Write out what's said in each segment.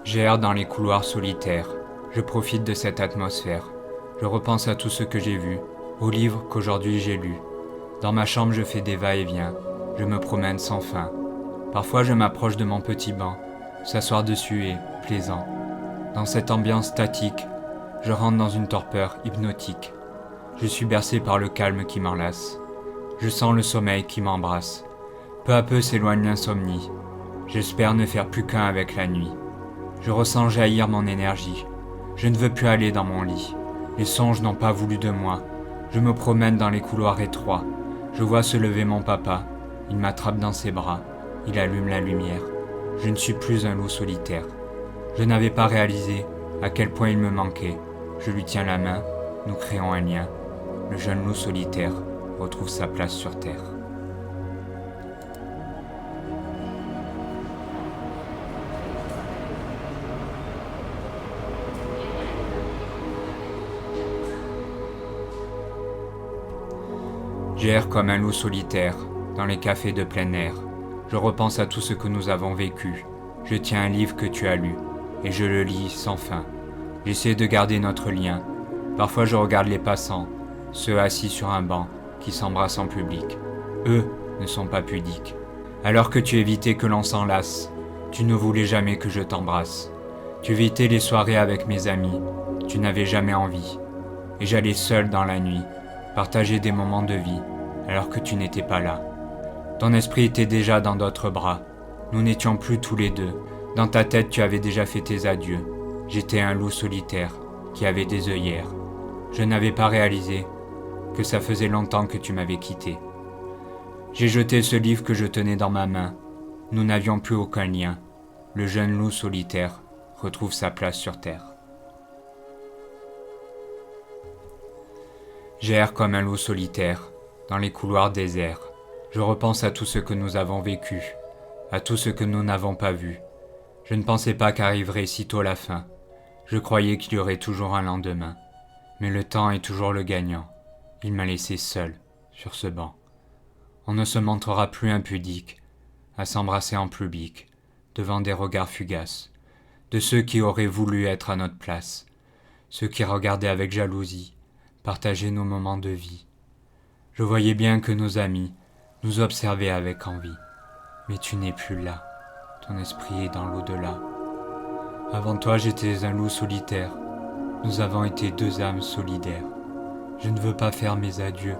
J'erre dans les couloirs solitaires. Je profite de cette atmosphère. Je repense à tout ce que j'ai vu, aux livres qu'aujourd'hui j'ai lus. Dans ma chambre, je fais des va-et-vient. Je me promène sans fin. Parfois, je m'approche de mon petit banc. S'asseoir dessus est plaisant. Dans cette ambiance statique, je rentre dans une torpeur hypnotique. Je suis bercé par le calme qui m'enlace. Je sens le sommeil qui m'embrasse. Peu à peu s'éloigne l'insomnie. J'espère ne faire plus qu'un avec la nuit. Je ressens jaillir mon énergie. Je ne veux plus aller dans mon lit. Les songes n'ont pas voulu de moi. Je me promène dans les couloirs étroits. Je vois se lever mon papa. Il m'attrape dans ses bras. Il allume la lumière. Je ne suis plus un loup solitaire. Je n'avais pas réalisé à quel point il me manquait. Je lui tiens la main. Nous créons un lien. Le jeune loup solitaire retrouve sa place sur terre. J'erre comme un loup solitaire, dans les cafés de plein air. Je repense à tout ce que nous avons vécu. Je tiens un livre que tu as lu, et je le lis sans fin. J'essaie de garder notre lien. Parfois je regarde les passants, ceux assis sur un banc, qui s'embrassent en public. Eux ne sont pas pudiques. Alors que tu évitais que l'on s'enlace, tu ne voulais jamais que je t'embrasse. Tu évitais les soirées avec mes amis, tu n'avais jamais envie. Et j'allais seul dans la nuit, partager des moments de vie, alors que tu n'étais pas là. Ton esprit était déjà dans d'autres bras. Nous n'étions plus tous les deux. Dans ta tête, tu avais déjà fait tes adieux. J'étais un loup solitaire, qui avait des œillères. Je n'avais pas réalisé que ça faisait longtemps que tu m'avais quitté. J'ai jeté ce livre que je tenais dans ma main. Nous n'avions plus aucun lien. Le jeune loup solitaire retrouve sa place sur terre. J'erre comme un loup solitaire, dans les couloirs déserts. Je repense à tout ce que nous avons vécu, à tout ce que nous n'avons pas vu. Je ne pensais pas qu'arriverait sitôt la fin. Je croyais qu'il y aurait toujours un lendemain. Mais le temps est toujours le gagnant. Il m'a laissé seul, sur ce banc. On ne se montrera plus impudique, à s'embrasser en public, devant des regards fugaces, de ceux qui auraient voulu être à notre place, ceux qui regardaient avec jalousie, partager nos moments de vie. Je voyais bien que nos amis nous observaient avec envie. Mais tu n'es plus là. Ton esprit est dans l'au-delà. Avant toi, j'étais un loup solitaire. Nous avons été deux âmes solidaires. Je ne veux pas faire mes adieux.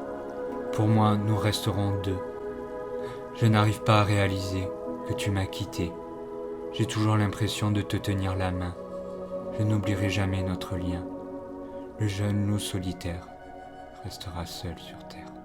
Pour moi, nous resterons deux. Je n'arrive pas à réaliser que tu m'as quitté. J'ai toujours l'impression de te tenir la main. Je n'oublierai jamais notre lien. Le jeune loup solitaire restera seul sur terre.